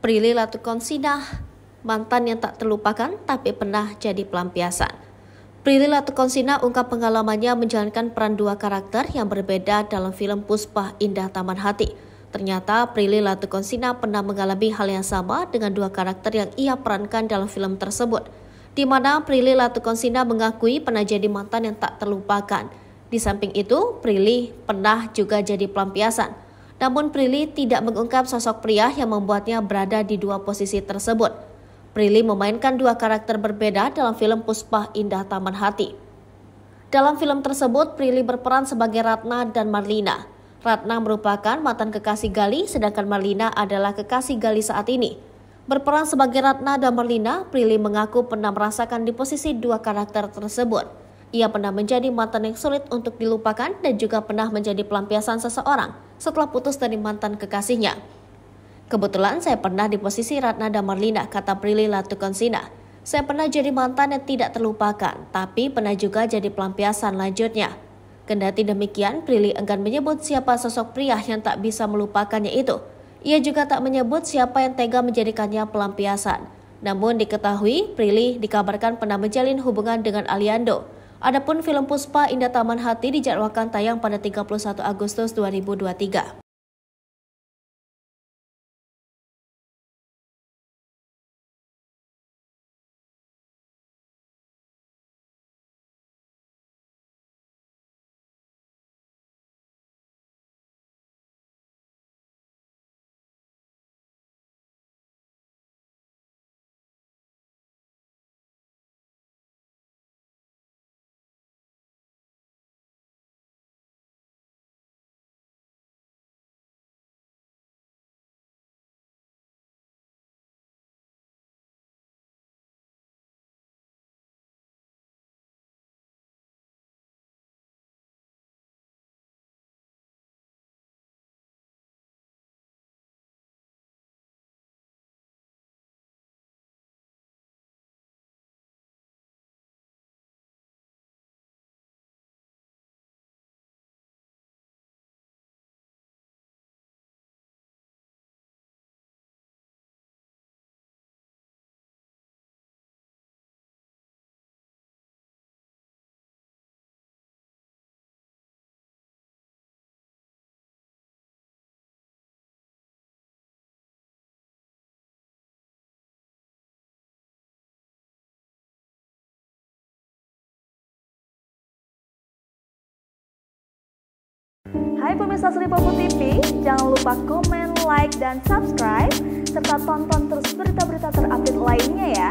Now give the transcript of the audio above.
Prilly Latuconsina, mantan yang tak terlupakan tapi pernah jadi pelampiasan. Prilly Latuconsina ungkap pengalamannya menjalankan peran dua karakter yang berbeda dalam film Puspa Indah Taman Hati. Ternyata Prilly Latuconsina pernah mengalami hal yang sama dengan dua karakter yang ia perankan dalam film tersebut, di mana Prilly Latuconsina mengakui pernah jadi mantan yang tak terlupakan. Di samping itu, Prilly pernah juga jadi pelampiasan. Namun Prilly tidak mengungkap sosok pria yang membuatnya berada di dua posisi tersebut. Prilly memainkan dua karakter berbeda dalam film Puspa Indah Taman Hati. Dalam film tersebut, Prilly berperan sebagai Ratna dan Marlina. Ratna merupakan mantan kekasih Gali, sedangkan Marlina adalah kekasih Gali saat ini. Berperan sebagai Ratna dan Marlina, Prilly mengaku pernah merasakan di posisi dua karakter tersebut. Ia pernah menjadi mantan yang sulit untuk dilupakan dan juga pernah menjadi pelampiasan seseorang setelah putus dari mantan kekasihnya. Kebetulan saya pernah di posisi Ratna dan Marlina, kata Prilly Latuconsina. Saya pernah jadi mantan yang tidak terlupakan, tapi pernah juga jadi pelampiasan lanjutnya. Kendati demikian, Prilly enggan menyebut siapa sosok pria yang tak bisa melupakannya itu. Ia juga tak menyebut siapa yang tega menjadikannya pelampiasan. Namun diketahui, Prilly dikabarkan pernah menjalin hubungan dengan Aliando. Adapun film Puspa Indah Taman Hati dijadwalkan tayang pada 31 Agustus 2023. Hai pemirsa Sri Popo TV, jangan lupa komen, like, dan subscribe, serta tonton terus berita-berita terupdate lainnya ya.